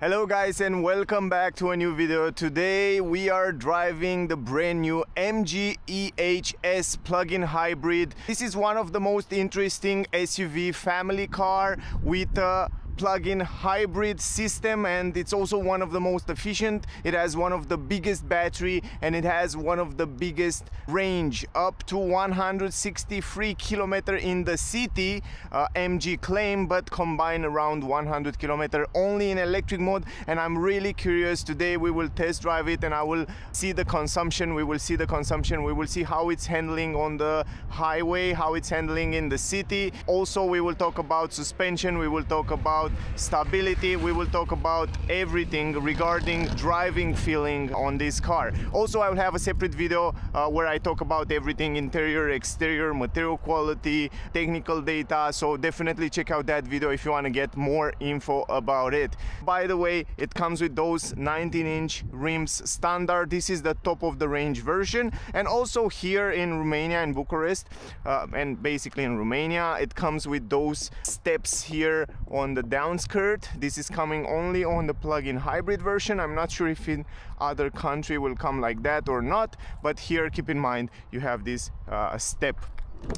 Hello guys and welcome back to a new video. Today we are driving the brand new MG EHS Plug-in Hybrid. This is one of the most interesting SUV family car with a plug-in hybrid system, and it's also one of the most efficient. It has one of the biggest battery and it has one of the biggest range, up to 163 km in the city, MG claim, but combined around 100 km only in electric mode. And I'm really curious. Today we will test drive it and I will see the consumption. We will see how it's handling on the highway, how it's handling in the city. Also we will talk about suspension, we will talk about stability, we will talk about everything regarding driving feeling on this car. Also I will have a separate video where I talk about everything: interior, exterior, material quality, technical data. So definitely check out that video if you want to get more info about it. By the way, it comes with those 19-inch rims standard. This is the top of the range version. And also here in Romania, in Bucharest, and basically in Romania, it comes with those steps here on the downskirt. This is coming only on the plug-in hybrid version. I'm not sure if in other country will come like that or not, but here keep in mind you have this step.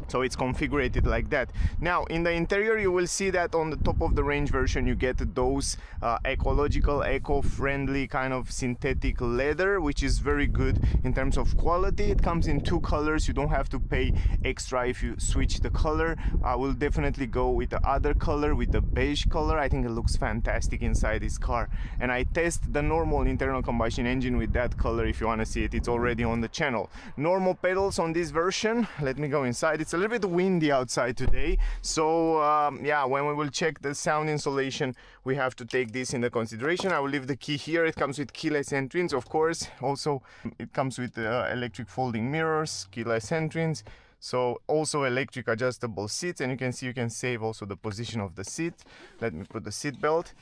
So it's configured like that. Now in the interior you will see that on the top of the range version you get those ecological, eco-friendly kind of synthetic leather, which is very good in terms of quality. It comes in two colors. You don't have to pay extra if you switch the color. I will definitely go with the other color, with the beige color. I think it looks fantastic inside this car, and I test the normal internal combustion engine with that color. If you want to see it, it's already on the channel. Normal pedals on this version. Let me go inside. It's a little bit windy outside today, so yeah, when we will check the sound insulation we have to take this into consideration. I will leave the key here. It comes with keyless entrance, of course. Also it comes with electric folding mirrors, keyless entrance, so also electric adjustable seats, and you can see you can save also the position of the seat. Let me put the seat belt.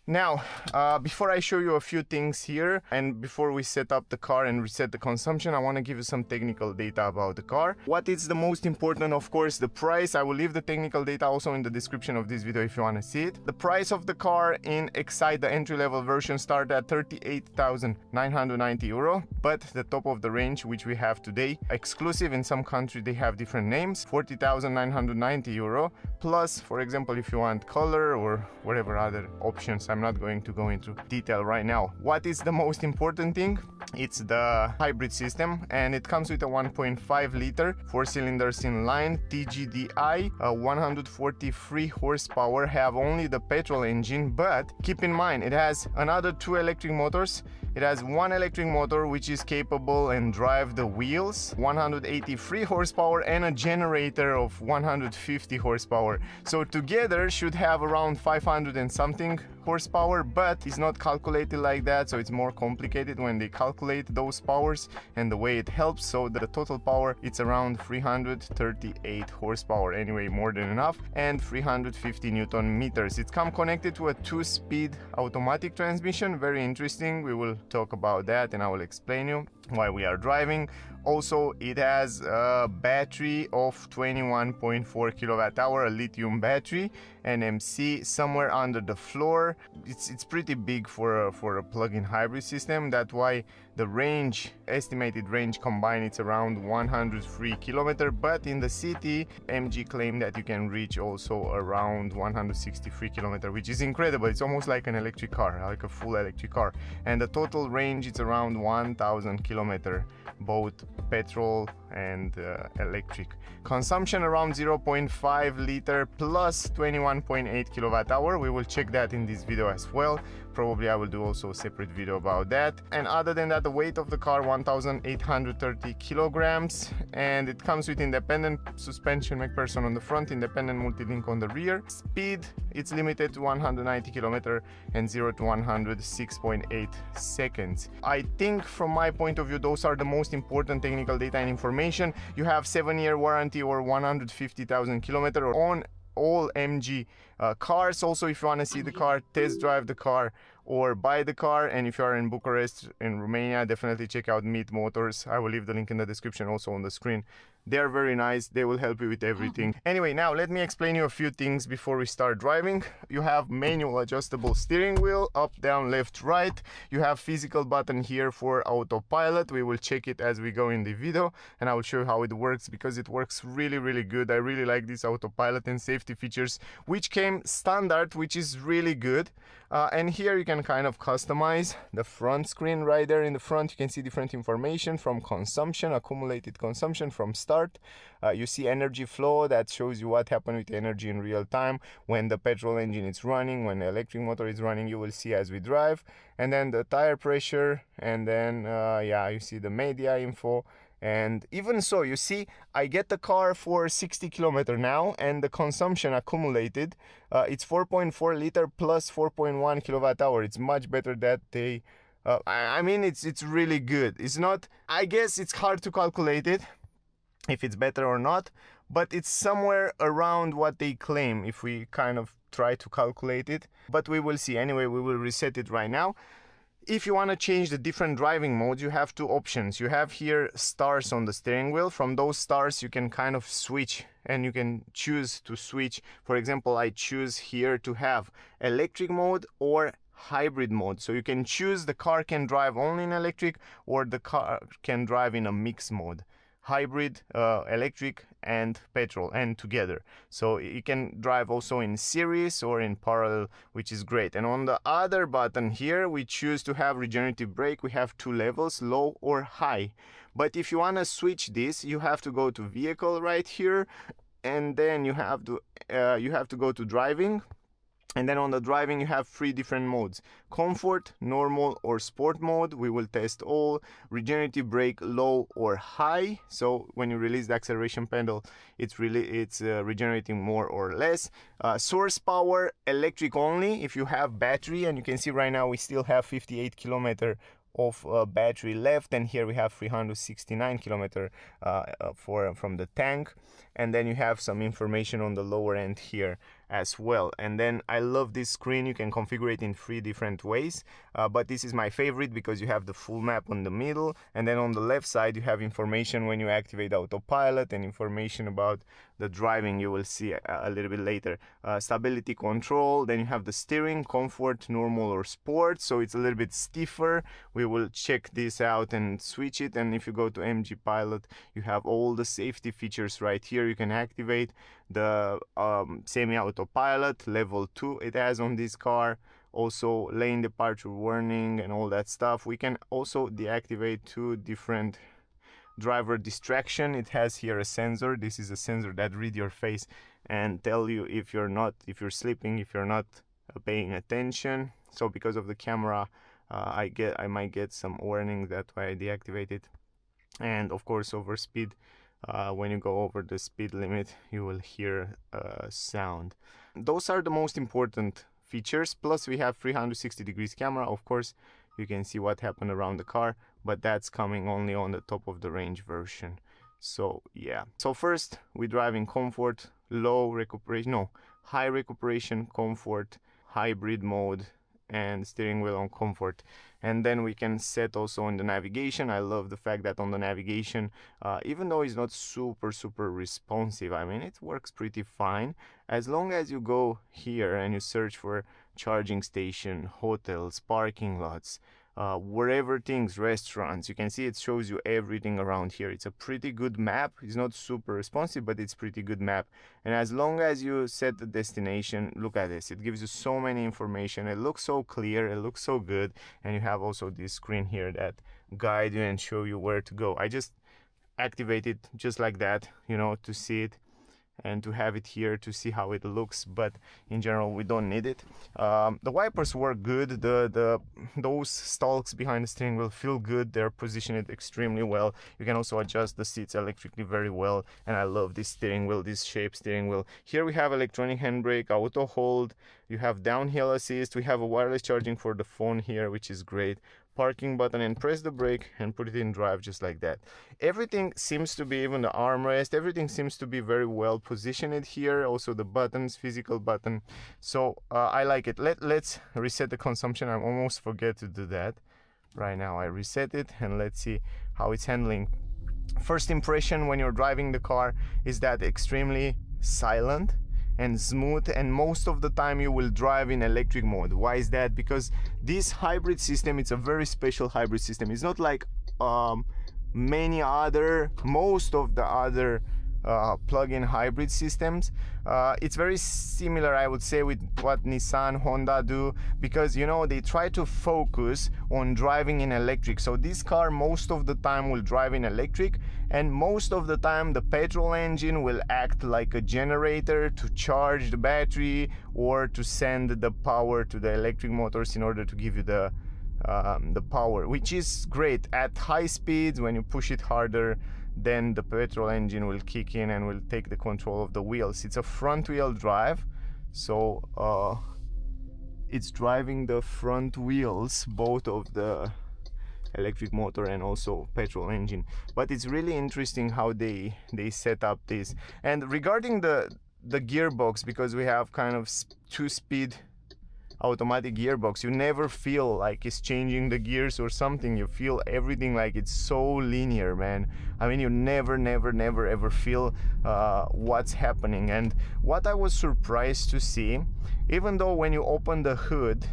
Now, before I show you a few things here and before we set up the car and reset the consumption, I want to give you some technical data about the car. What is the most important? Of course, the price. I will leave the technical data also in the description of this video if you want to see it. The price of the car in Excite, the entry-level version, start at 38,990 euro, but the top of the range, which we have today, exclusive in some country they have different names, 40,990 euro, plus, for example, if you want color or whatever other options. I'm not going to go into detail right now. What is the most important thing? It's the hybrid system, and it comes with a 1.5 liter 4 cylinders in line TGDI, 143 horsepower, have only the petrol engine, but keep in mind it has another two electric motors. It has one electric motor which is capable and drive the wheels, 183 horsepower, and a generator of 150 horsepower. So together should have around 500 and something horsepower, but it's not calculated like that, so it's more complicated when they calculate those powers and the way it helps. So the total power, it's around 338 horsepower, anyway, more than enough, and 350 Newton meters. It's come connected to a 2-speed automatic transmission. Very interesting. We will talk about that and I will explain you why we are driving. Also it has a battery of 21.4 kilowatt hour, a lithium battery, NMC, somewhere under the floor. It's pretty big for a plug-in hybrid system. That's why the range, estimated range combined, it's around 103 kilometer, but in the city MG claimed that you can reach also around 163 kilometer, which is incredible. It's almost like an electric car, like a full electric car. And the total range, it's around 1000 kilometer, both petrol and electric. Consumption around 0.5 liter plus 21.8 kilowatt hour. We will check that in this video as well. Probably I will do also a separate video about that. And other than that, the weight of the car 1830 kilograms, and it comes with independent suspension, MacPherson on the front, independent multi-link on the rear. Speed, it's limited to 190 km and 0 to 100 6.8 seconds. I think from my point of view those are the most important technical data and information. You have 7-year warranty or 150,000 km on all MG cars. Also, if you want to see the car, test drive the car, or buy the car. And if you are in Bucharest, in Romania, definitely check out Meet Motors. I will leave the link in the description, also on the screen. They're very nice. They will help you with everything. Anyway, now let me explain you a few things before we start driving. You have manual adjustable steering wheel, up, down, left, right. You have physical button here for autopilot. We will check it as we go in the video, and I will show you how it works, because it works really, really good. I really like this autopilot and safety features, which came standard, which is really good. And here you can kind of customize the front screen. Right there in the front, you can see different information from consumption, accumulated consumption from start. You see energy flow, that shows you what happened with energy in real time when the petrol engine is running, when the electric motor is running. You will see as we drive. And then the tire pressure, and then yeah, you see the media info. And even so, you see, I get the car for 60 kilometers now, and the consumption accumulated, it's 4.4 liter plus 4.1 kilowatt hour. It's much better that they, I mean, it's really good. It's not, I guess it's hard to calculate it, if it's better or not, but it's somewhere around what they claim if we kind of try to calculate it. But we will see. Anyway, we will reset it right now. If you want to change the different driving modes, you have two options. You have here stars on the steering wheel. From those stars you can kind of switch, and you can choose to switch. For example, I choose here to have electric mode or hybrid mode. So you can choose the car can drive only in electric, or the car can drive in a mix mode. Hybrid, electric and petrol, and together. So you can drive also in series or in parallel, which is great. And on the other button here, we choose to have regenerative brake. We have two levels, low or high. But if you want to switch this, you have to go to vehicle right here, and then you have to go to driving. And then on the driving you have three different modes: comfort, normal or sport mode. We will test all. Regenerative brake, low or high. So when you release the acceleration pedal, it's regenerating more or less. Source power, electric only if you have battery, and you can see right now we still have 58 kilometer of battery left, and here we have 369 kilometer from the tank. And then you have some information on the lower end here as well. And then I love this screen. You can configure it in 3 different ways, but this is my favorite because you have the full map on the middle, and then on the left side you have information when you activate autopilot and information about the driving. You will see a little bit later. Stability control, then you have the steering, comfort, normal or sport, so it's a little bit stiffer. We will check this out and switch it. And if you go to MG Pilot, you have all the safety features right here. You can activate the semi-autopilot level 2 it has on this car, also lane departure warning and all that stuff. We can also deactivate 2 different driver distraction. It has here a sensor. This is a sensor that read your face and tell you if you're sleeping, if you're not paying attention. So because of the camera, I might get some warning. That's why I deactivate it. And of course, over speed. When you go over the speed limit, you will hear sound. Those are the most important features. Plus we have 360 degrees camera. Of course, you can see what happened around the car, but that's coming only on the top of the range version. So yeah. So first we drive in comfort, high recuperation, comfort, hybrid mode, and steering wheel on comfort. And then we can set also on the navigation. I love the fact that on the navigation, even though it's not super responsive, I mean, it works pretty fine. As long as you go here and you search for charging station, hotels, parking lots, wherever things, restaurants, you can see it shows you everything around here. It's a pretty good map. It's not super responsive, but it's pretty good map. And as long as you set the destination, look at this, it gives you so many information. It looks so clear, it looks so good. And you have also this screen here that guide you and show you where to go. I just activate it just like that, you know, to see it and to have it here to see how it looks, but in general we don't need it. The wipers work good. Those stalks behind the steering wheel feel good. They're positioned extremely well. You can also adjust the seats electrically very well, and I love this steering wheel, this shape steering wheel. Here we have electronic handbrake, auto hold. You have downhill assist. We have a wireless charging for the phone here, which is great. Parking button, and press the brake and put it in drive just like that. Everything seems to be, even the armrest, everything seems to be very well positioned here. Also the buttons, physical button. So I like it. Let's reset the consumption. I almost forget to do that. Right now I reset it, and let's see how it's handling. First impression when you're driving the car is that extremely silent and smooth, and most of the time you will drive in electric mode. Why is that? Because this hybrid system, it's a very special hybrid system. It's not like most of the other plug-in hybrid systems. It's very similar, I would say, with what Nissan, Honda do, because you know, they try to focus on driving in electric. So this car most of the time will drive in electric, and most of the time the petrol engine will act like a generator to charge the battery or to send the power to the electric motors in order to give you the power, which is great. At high speeds, when you push it harder, then the petrol engine will kick in and will take the control of the wheels. It's a front wheel drive, so it's driving the front wheels, both of the electric motor and also petrol engine. But it's really interesting how they set up this. And regarding the gearbox, because we have kind of 2-speed automatic gearbox, you never feel like it's changing the gears or something. You feel everything like it's so linear, man. I mean, you never ever feel what's happening. And what I was surprised to see, even though when you open the hood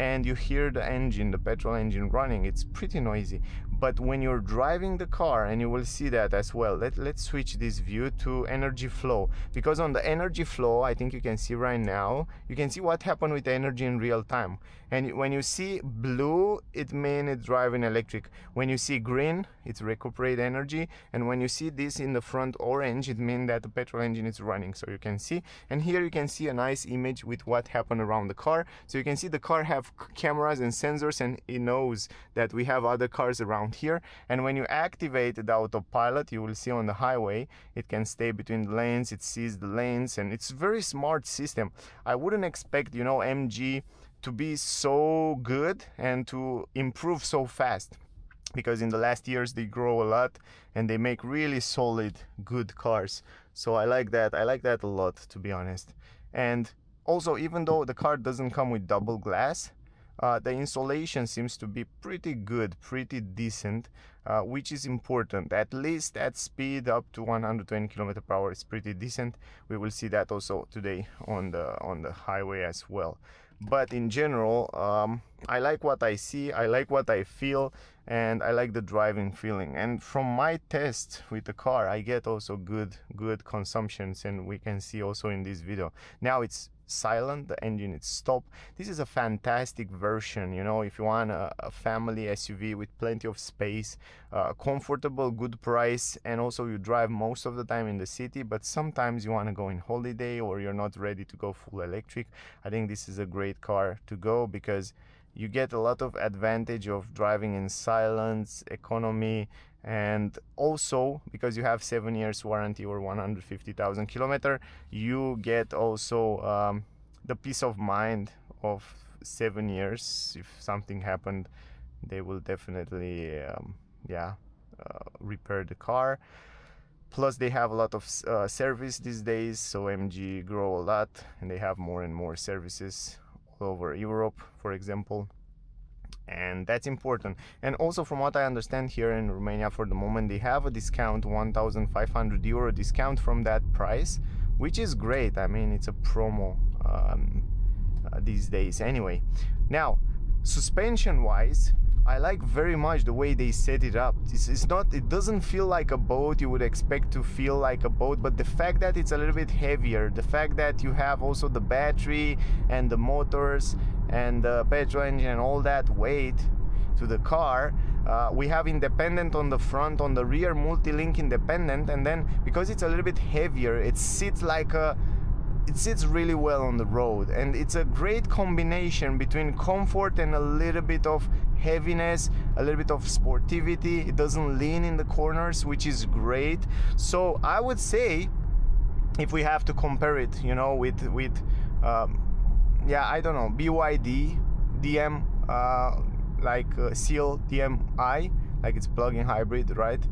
and you hear the engine, the petrol engine running, it's pretty noisy. But when you're driving the car, and you will see that as well, let's switch this view to energy flow, because on the energy flow, I think you can see right now, you can see what happened with the energy in real time. And when you see blue, it means it's driving electric. When you see green, it's recuperate energy. And when you see this in the front orange, it means that the petrol engine is running. So you can see, and here you can see a nice image with what happened around the car. So you can see the car have cameras and sensors, and it knows that we have other cars around here. And when you activate the autopilot, you will see on the highway, it can stay between the lanes, it sees the lanes, and it's a very smart system. I wouldn't expect, you know, MG to be so good and to improve so fast, because in the last years they grow a lot and they make really solid, good cars. So I like that a lot, to be honest. And also, even though the car doesn't come with double glass, the insulation seems to be pretty good, pretty decent, which is important. At least at speed up to 120 km/h is pretty decent. We will see that also today on the highway as well. But in general, I like what I see, I like what I feel, and I like the driving feeling. And from my test with the car, I get also good consumptions, and we can see also in this video. Now it's silent, the engine is stopped. This is a fantastic version, you know, if you want a family SUV with plenty of space, comfortable, good price, and also you drive most of the time in the city, but sometimes you want to go in holiday or you're not ready to go full electric. I think this is a great car to go, because you get a lot of advantage of driving in silence, economy, and also because you have 7 years warranty or 150,000 kilometers, you get also the peace of mind of 7 years. If something happened, they will definitely repair the car. Plus they have a lot of service these days, so MG grow a lot and they have more and more services all over Europe, for example. And that's important. And also, from what I understand, here in Romania for the moment, they have a discount, 1,500 euro discount from that price, which is great. I mean, it's a promo these days anyway. Now, suspension wise, I like very much the way they set it up. It doesn't feel like a boat. You would expect to feel like a boat, but the fact that it's a little bit heavier, the fact that you have also the battery and the motors and the petrol engine and all that weight to the car, we have independent on the front, on the rear multi-link independent, and then because it's a little bit heavier, it sits really well on the road, and it's a great combination between comfort and a little bit of heaviness, a little bit of sportivity. It doesn't lean in the corners, which is great. So I would say, if we have to compare it, you know, with yeah, I don't know, BYD DM, Seal DMI, like it's plug-in hybrid, right?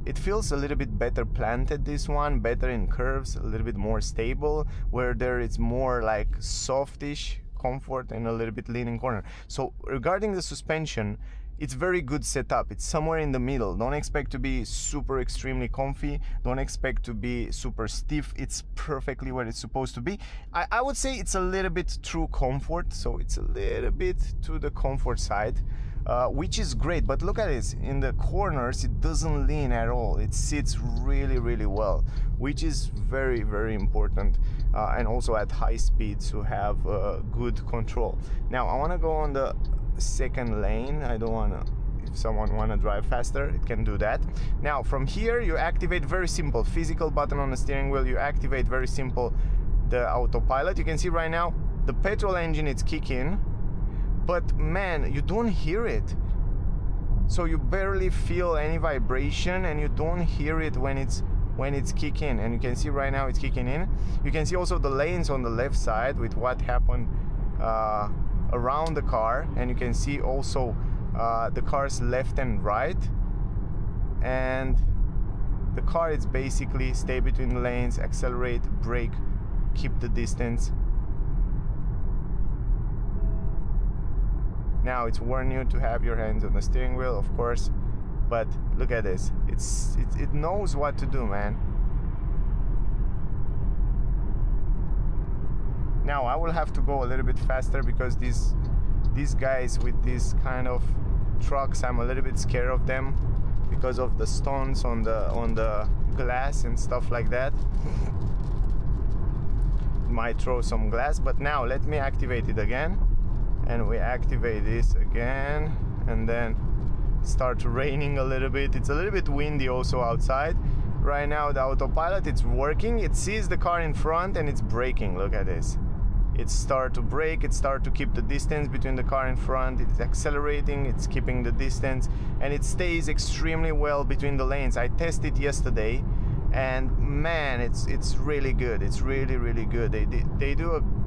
It feels a little bit better planted, this one, better in curves, a little bit more stable, where there it's more like softish comfort and a little bit leaning corner. So regarding the suspension, it's very good setup. It's somewhere in the middle. Don't expect to be super extremely comfy. Don't expect to be super stiff. It's perfectly where it's supposed to be. I would say it's a little bit true comfort. So it's a little bit to the comfort side, which is great. But look at this. In the corners, it doesn't lean at all. It sits really, really well, which is very, very important. And also at high speeds to have good control. Now, I want to go on the second lane. I don't want to, if someone want to drive faster, it can do that. Now from here you activate, very simple, physical button on the steering wheel, you activate very simple the autopilot. You can see right now the petrol engine is kicking, but man, you don't hear it. So you barely feel any vibration and you don't hear it when it's kicking. And you can see right now it's kicking in. You can see also the lanes on the left side with what happened around the car, and you can see also the car's left and right, and the car is basically stay between the lanes, accelerate, brake, keep the distance. Now it's warning you to have your hands on the steering wheel, of course, but look at this, it knows what to do, man. Now I will have to go a little bit faster because these guys with these kind of trucks, I'm a little bit scared of them because of the stones on the glass and stuff like that. Might throw some glass, but now let me activate it again, and we activate this again, and then start raining a little bit. It's a little bit windy also outside. Right now the autopilot, it's working, it sees the car in front and it's braking. Look at this. It starts to brake, it starts to keep the distance between the car in front, it's accelerating, it's keeping the distance, and it stays extremely well between the lanes. I tested yesterday, and man, it's really good. It's really, really good. They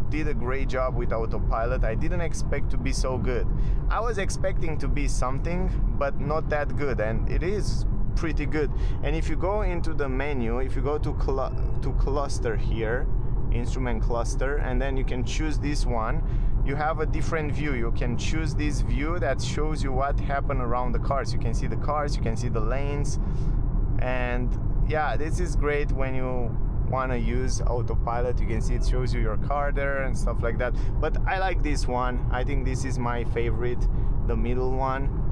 did a great job with autopilot. I didn't expect to be so good. I was expecting to be something, but not that good, and it is pretty good. And if you go into the menu, if you go to cluster here, instrument cluster, and then you can choose this one, you have a different view. You can choose this view that shows you what happened around the cars. You can see the cars, you can see the lanes, and yeah, this is great when you want to use autopilot. You can see it shows you your car there and stuff like that, but I like this one. I think this is my favorite, the middle one.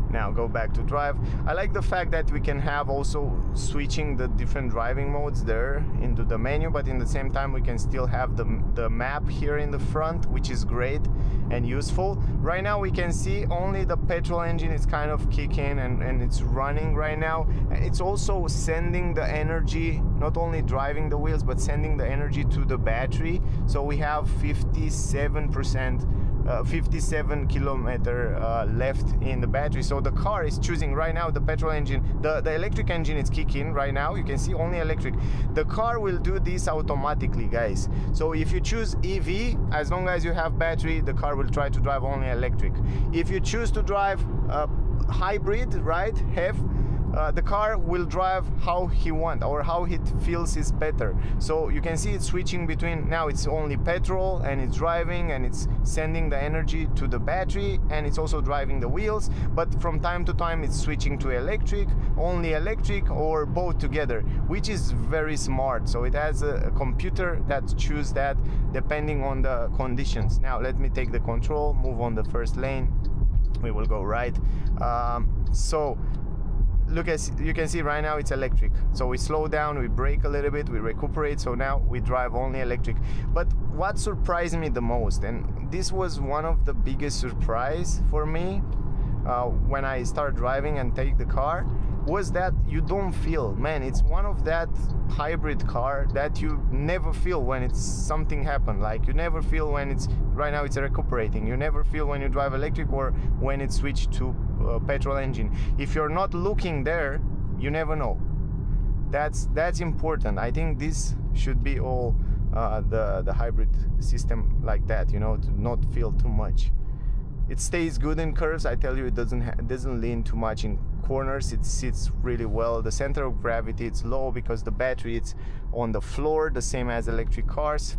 Now go back to drive. I like the fact that we can have also switching the different driving modes there into the menu, but in the same time we can still have the map here in the front, which is great and useful. Right now we can see only the petrol engine is kind of kicking and it's running right now. It's also sending the energy, not only driving the wheels, but sending the energy to the battery. So we have 57 kilometer left in the battery. So the car is choosing right now the petrol engine, the electric engine is kicking right now. You can see only electric. The car will do this automatically, guys. So if you choose EV, as long as you have battery, the car will try to drive only electric. If you choose to drive hybrid, right, the car will drive how he wants or how it feels is better. So you can see it's switching between, now it's only petrol and it's driving and it's sending the energy to the battery and it's also driving the wheels, but from time to time it's switching to electric, only electric, or both together, which is very smart. So it has a computer that chooses that depending on the conditions. Now let me take the control, move on the first lane, we will go right. So look, as you can see right now it's electric. So we slow down, we brake a little bit, we recuperate, so now we drive only electric. But what surprised me the most, and this was one of the biggest surprise for me when I start driving and take the car, was that you don't feel, man, it's one of that hybrid car that you never feel when it's something happen. Like you never feel when it's, right now it's recuperating, you never feel when you drive electric or when it's switched to petrol engine. If you're not looking there, you never know. That's important. I think this should be all the hybrid system like that, you know, to not feel too much. It stays good in curves. I tell you, it doesn't lean too much in corners. It sits really well. The center of gravity, it's low because the battery, it's on the floor, the same as electric cars.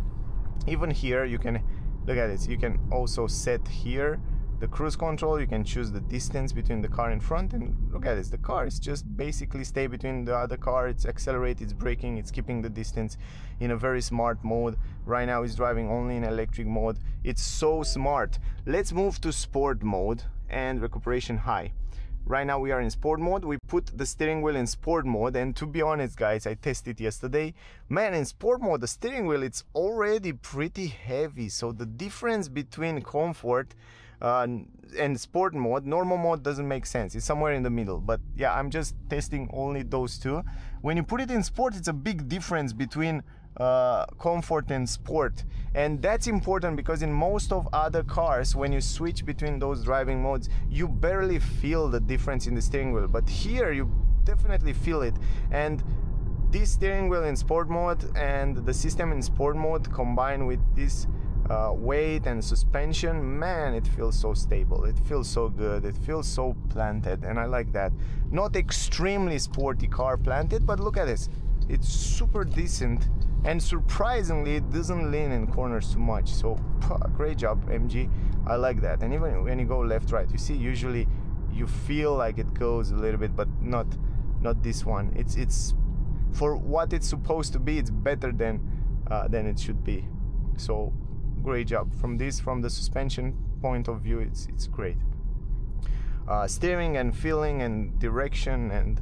Even here, you can look at this. You can also set here the cruise control. You can choose the distance between the car in front, and look at this. The car is just basically stay between the other car. It's accelerate, it's braking, it's keeping the distance in a very smart mode. Right now, it's driving only in electric mode. It's so smart. Let's move to sport mode and recuperation high. Right now we are in sport mode. We put the steering wheel in sport mode, and to be honest guys, I tested yesterday. Man, in sport mode the steering wheel, it's already pretty heavy. So the difference between comfort and sport mode, normal mode doesn't make sense. It's somewhere in the middle. But yeah, I'm just testing only those two. When you put it in sport, it's a big difference between comfort and sport, and that's important because in most of other cars, when you switch between those driving modes, you barely feel the difference in the steering wheel, but here you definitely feel it. And this steering wheel in sport mode and the system in sport mode combined with this weight and suspension, man, it feels so stable, it feels so good, it feels so planted, and I like that. Not extremely sporty car planted, but look at this, it's super decent. And surprisingly, it doesn't lean in corners too much. So great job, MG. I like that. And even when you go left, right, you see, usually you feel like it goes a little bit, but not this one. It's for what it's supposed to be. It's better than it should be. So great job from the suspension point of view. It's great. Steering and feeling and direction and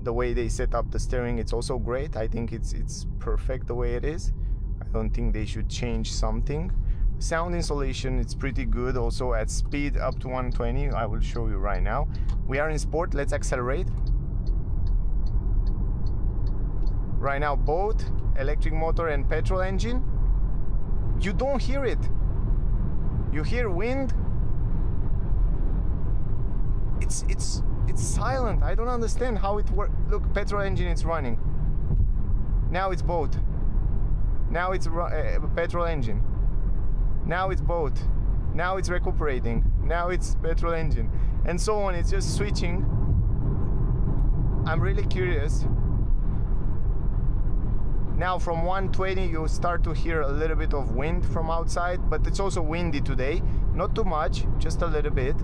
the way they set up the steering, it's also great. I think it's perfect the way it is. I don't think they should change something. Sound insulation, it's pretty good also at speed up to 120. I will show you right now. We are in sport. Let's accelerate. Right now, both electric motor and petrol engine. You don't hear it. You hear wind. It's silent. I don't understand how it works. Look, petrol engine, it's running. Now it's both. Now it's petrol engine. Now it's both. Now it's recuperating. Now it's petrol engine, and so on. It's just switching. I'm really curious. Now from 120 you start to hear a little bit of wind from outside, but it's also windy today. Not too much, just a little bit.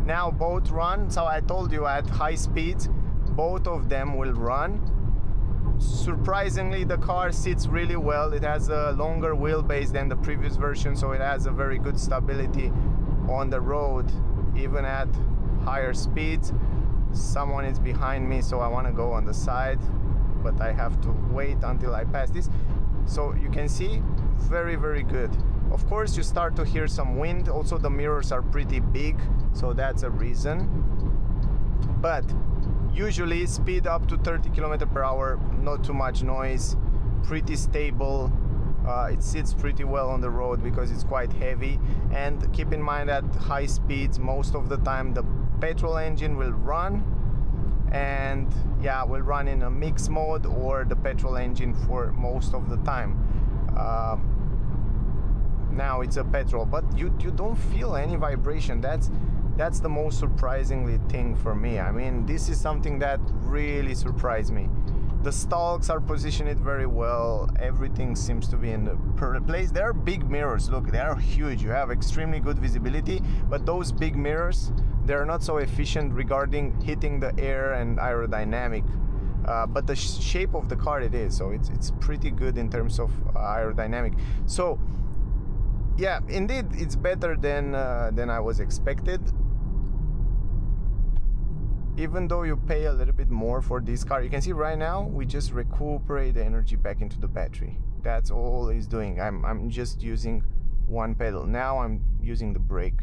Now both run. So I told you at high speeds both of them will run. Surprisingly, the car sits really well. It has a longer wheelbase than the previous version, so it has a very good stability on the road even at higher speeds. Someone is behind me, so I want to go on the side, but I have to wait until I pass this. So you can see, very, very good. Of course, you start to hear some wind. Also, the mirrors are pretty big, so that's a reason. But usually speed up to 30 km/h, not too much noise, pretty stable. It sits pretty well on the road because it's quite heavy. And keep in mind at high speeds, most of the time the petrol engine will run, and yeah, will run in a mix mode or the petrol engine for most of the time. Now it's a petrol, but you don't feel any vibration. That's the most surprisingly thing for me. I mean, this is something that really surprised me. The stalks are positioned very well. Everything seems to be in the place. There are big mirrors. Look, they are huge. You have extremely good visibility, but those big mirrors, they're not so efficient regarding hitting the air and aerodynamic. But the shape of the car it is, so it's pretty good in terms of aerodynamic. So yeah, indeed, it's better than I was expected. Even though you pay a little bit more for this car, you can see right now we just recuperate the energy back into the battery. That's all it's doing. I'm just using one pedal. Now I'm using the brake,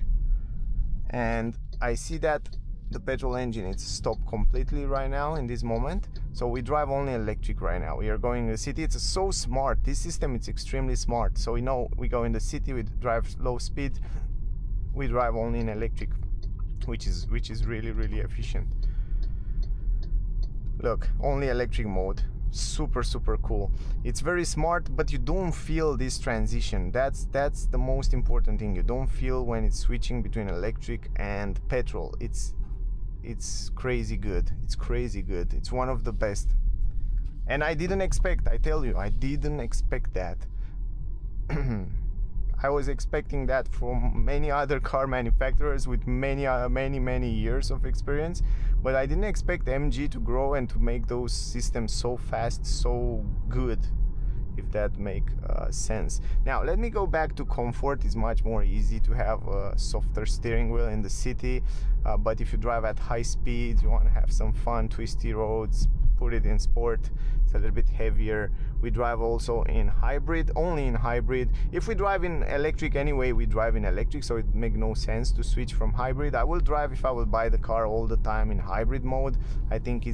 and I see that the petrol engine is stopped completely right now in this moment. So we drive only electric right now. We are going in the city. It's so smart. This system is extremely smart. So we know we go in the city, we drive low speed, we drive only in electric, which is really, really efficient. Look, only electric mode. Super cool. It's very smart, but you don't feel this transition. That's the most important thing. You don't feel when it's switching between electric and petrol. It's crazy good. It's crazy good. It's one of the best. And I didn't expect, I tell you, I didn't expect that. I was expecting that from many other car manufacturers with many years of experience, but I didn't expect MG to grow and to make those systems so fast, so good, if that make sense. Now let me go back to comfort. It's much more easy to have a softer steering wheel in the city, but if you drive at high speed, you want to have some fun, twisty roads, put it in sport. It's a little bit heavier. We drive also in hybrid, only in hybrid. If we drive in electric anyway, we drive in electric, so it makes no sense to switch from hybrid. I will drive, if I will buy the car, all the time in hybrid mode. I think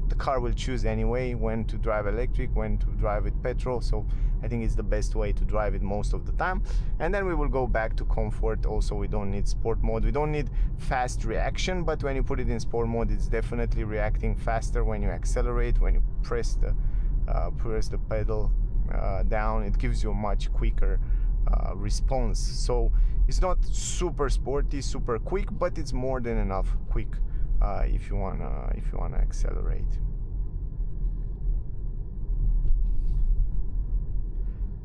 the car will choose anyway when to drive electric, when to drive with petrol, so I think it's the best way to drive it most of the time. And then we will go back to comfort. Also, we don't need sport mode, we don't need fast reaction, but when you put it in sport mode, it's definitely reacting faster when you accelerate. When you press the pedal down, it gives you a much quicker response. So it's not super sporty, super quick, but it's more than enough quick if you wanna accelerate.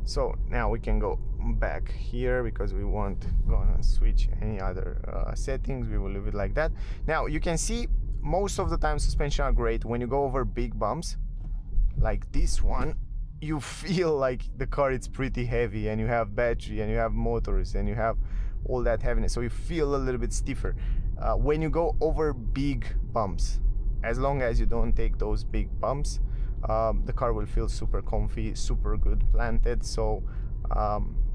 So now we can go back here because we won't gonna switch any other settings. We will leave it like that. Now you can see most of the time suspension are great. When you go over big bumps like this one, you feel like the car is pretty heavy, and you have battery, and you have motors, and you have all that heaviness, so you feel a little bit stiffer. When you go over big bumps, as long as you don't take those big bumps, the car will feel super comfy, super good planted, so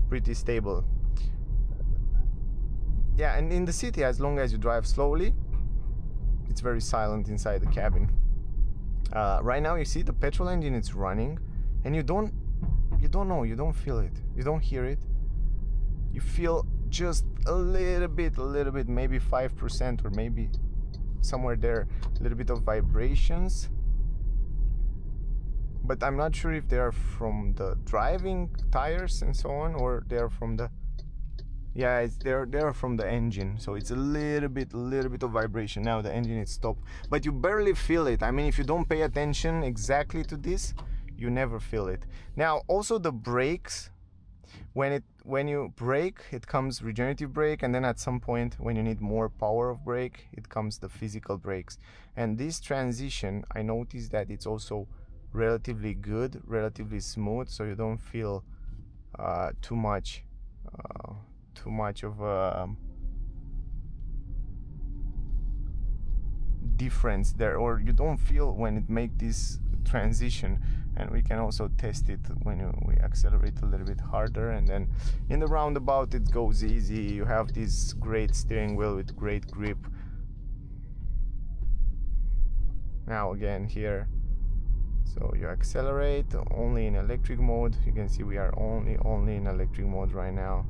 pretty stable. Yeah, and in the city, as long as you drive slowly, it's very silent inside the cabin. Right now you see the petrol engine is running, and you don't feel it, you don't hear it. You feel just a little bit, maybe 5%, or maybe somewhere there, a little bit of vibrations, but I'm not sure if they are from the driving tires and so on, or they are from the, yeah, they're from the engine. So it's a little bit of vibration. Now the engine is stopped, but you barely feel it. I mean, if you don't pay attention exactly to this, you never feel it. Now also the brakes, when you brake, it comes regenerative brake, and then at some point when you need more power of brake, it comes the physical brakes. And this transition, I noticed that it's also relatively good, relatively smooth, so you don't feel too much of a difference there, or you don't feel when it make this transition. And we can also test it when we accelerate a little bit harder, and then in the roundabout it goes easy. You have this great steering wheel with great grip. Now again here, so you accelerate only in electric mode. You can see we are only in electric mode right now.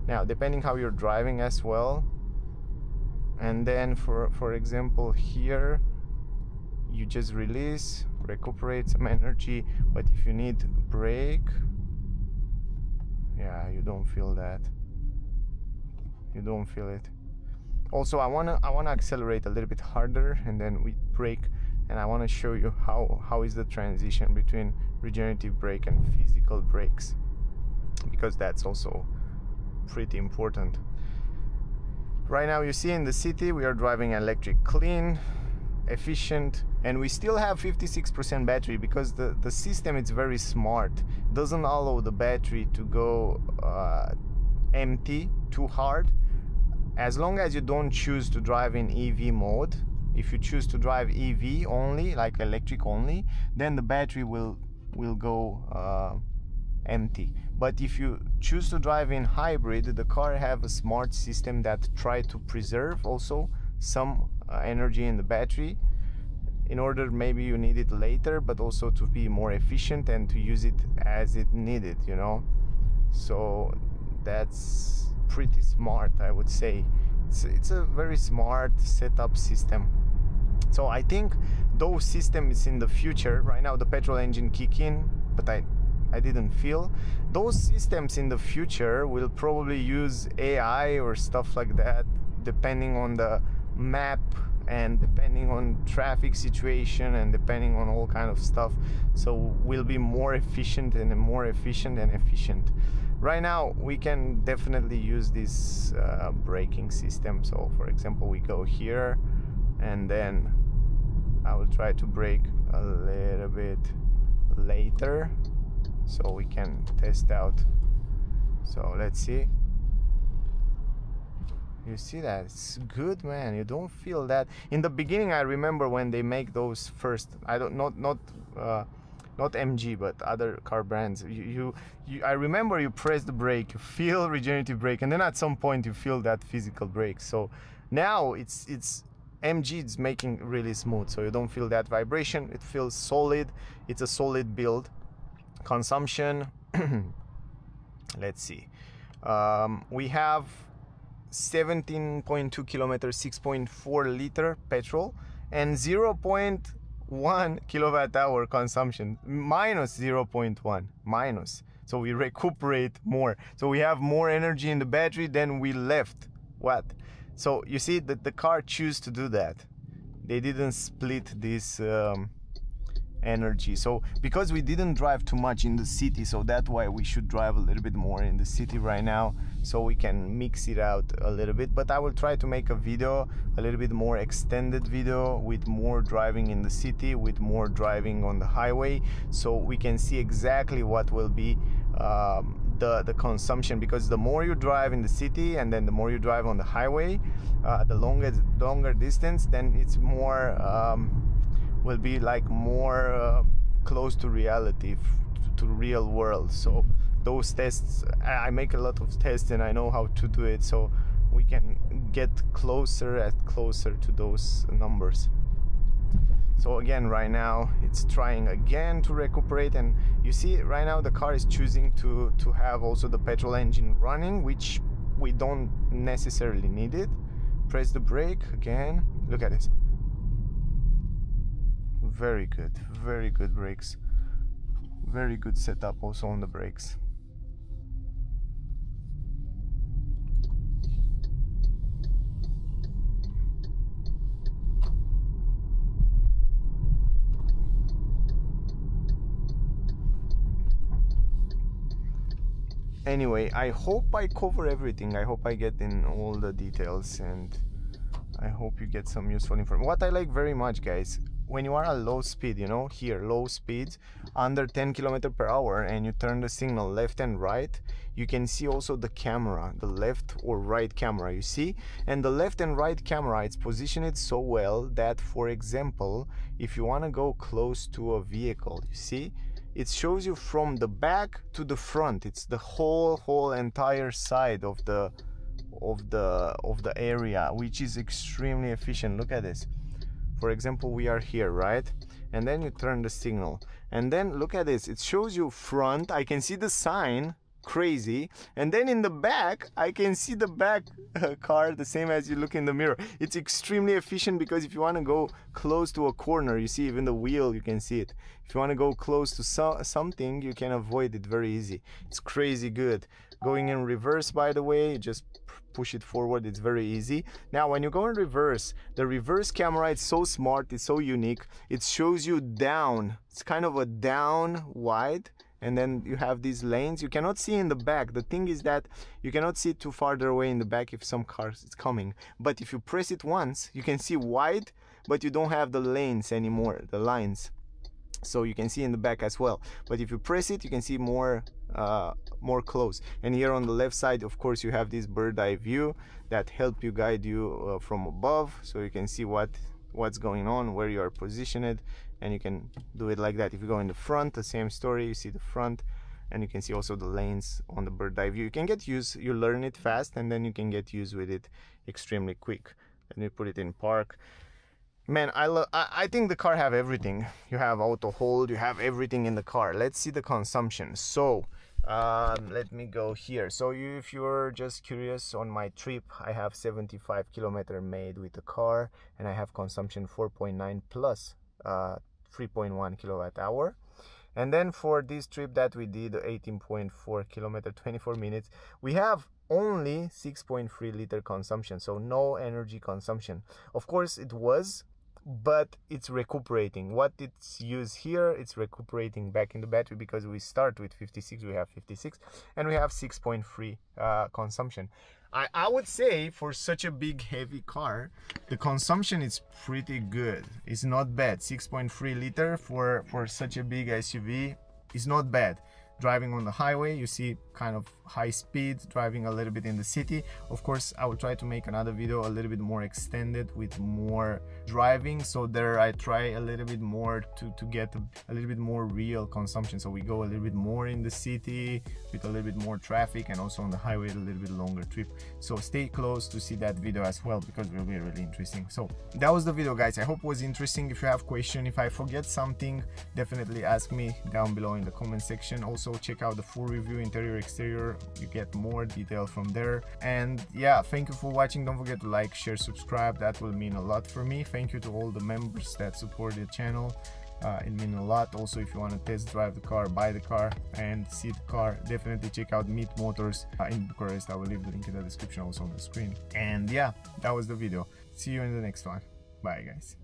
Now depending how you're driving as well, and then for example here, you just release, recuperate some energy. But if you need brake, yeah, you don't feel that, you don't feel it. Also I wanna accelerate a little bit harder, and then we brake, and I want to show you how is the transition between regenerative brake and physical brakes, because that's also pretty important. Right now you see in the city we are driving electric, clean, efficient, and we still have 56% battery, because the system is very smart. It doesn't allow the battery to go empty too hard, as long as you don't choose to drive in EV mode. If you choose to drive EV only, like electric only, then the battery will go empty. But if you choose to drive in hybrid, the car have a smart system that try to preserve also some energy in the battery, in order maybe you need it later, but also to be more efficient and to use it as it needed, you know. So that's pretty smart, I would say. It's a very smart setup system. So I think those systems in the future, right now the petrol engine kick in, but I didn't feel. Those systems in the future will probably use AI or stuff like that, depending on the map and depending on traffic situation and depending on all kind of stuff. So we'll be more efficient and more efficient and efficient. Right now we can definitely use this braking system. So for example, we go here and then I will try to brake a little bit later so we can test out. So let's see. You see that? It's good, man. You don't feel that. In the beginning, I remember when they make those first, I don't not MG, but other car brands. I remember you press the brake, you feel regenerative brake, and then at some point you feel that physical brake. So now it's MG is making really smooth, so you don't feel that vibration. It feels solid. It's a solid build. Consumption. Let's see. We have 17.2 kilometers, 6.4 liter petrol, and 0.1 kilowatt hour consumption, minus 0.1 minus. So we recuperate more. So we have more energy in the battery than we left. What? So you see that the car choose to do that. They didn't split this energy. So because we didn't drive too much in the city, so that's why we should drive a little bit more in the city right now, so we can mix it out a little bit. But I will try to make a video, a little bit more extended video, with more driving in the city, with more driving on the highway, so we can see exactly what will be the consumption. Because the more you drive in the city and then the more you drive on the highway, the longer distance, then it's more will be like more close to reality, to real world. So those tests, I make a lot of tests and I know how to do it, so we can get closer and closer to those numbers. So again, right now it's trying again to recuperate, and you see right now the car is choosing to have also the petrol engine running, which we don't necessarily need it. Press the brake again, look at this. Very good brakes, very good setup also on the brakes. Anyway, I hope I cover everything. I hope I get in all the details, and I hope you get some useful information. What I like very much, guys, when you are at low speed, you know, here low speeds under 10 km/h, and you turn the signal left and right, you can see also the camera, the left or right camera, you see. And the left and right camera, it's positioned so well that, for example, if you want to go close to a vehicle, you see, it shows you from the back to the front. It's the whole entire side of the area, which is extremely efficient. Look at this. For example, we are here, right? And then you turn the signal, and then look at this. It shows you front. I can see the sign, crazy. And then in the back, I can see the back car, the same as you look in the mirror. It's extremely efficient, because if you want to go close to a corner, you see even the wheel, you can see it. If you want to go close to something, you can avoid it very easy. It's crazy good. Going in reverse, by the way, you just push it forward, it's very easy. Now when you go in reverse, the reverse camera, it's so smart, it's so unique. It shows you down. It's kind of a down wide, and then you have these lanes. You cannot see in the back. The thing is that you cannot see too farther away in the back if some cars is coming. But if you press it once, you can see wide, but you don't have the lanes anymore, the lines. So you can see in the back as well. But if you press it, you can see more close. And here on the left side, of course, you have this bird eye view that help you guide you from above, so you can see what's going on, where you are positioned, and you can do it like that. If you go in the front, the same story. You see the front, and you can see also the lanes on the bird eye view. You can get used, you learn it fast, and then you can get used with it extremely quick. Let me put it in park. Man, I think the car have everything. You have auto hold, you have everything in the car. Let's see the consumption. So let me go here. So if you're just curious, on my trip I have 75 kilometers made with the car, and I have consumption 4.9 plus 3.1 kilowatt hour. And then for this trip that we did, 18.4 kilometer, 24 minutes, we have only 6.3 liter consumption, so no energy consumption. Of course it was, but it's recuperating. What it's used here, it's recuperating back in the battery, because we start with 56, we have 56, and we have 6.3 consumption. I would say for such a big heavy car, the consumption is pretty good. It's not bad. 6.3 liter for such a big SUV is not bad. Driving on the highway, you see kind of high speed, driving a little bit in the city. Of course, I will try to make another video a little bit more extended with more driving, so there I try a little bit more to get a little bit more real consumption. So we go a little bit more in the city with a little bit more traffic, and also on the highway a little bit longer trip. So stay close to see that video as well, because it will be really interesting. So that was the video, guys. I hope it was interesting. If you have questions, if I forget something, definitely ask me down below in the comment section. Also check out the full review, interior exterior, you get more detail from there. And yeah, thank you for watching. Don't forget to like, share, subscribe. That will mean a lot for me. Thank you to all the members that support the channel. It means a lot. Also, if you want to test drive the car, buy the car and see the car, definitely check out Meet Motors in Bucharest. I will leave the link in the description, also on the screen. And yeah, that was the video. See you in the next one. Bye, guys.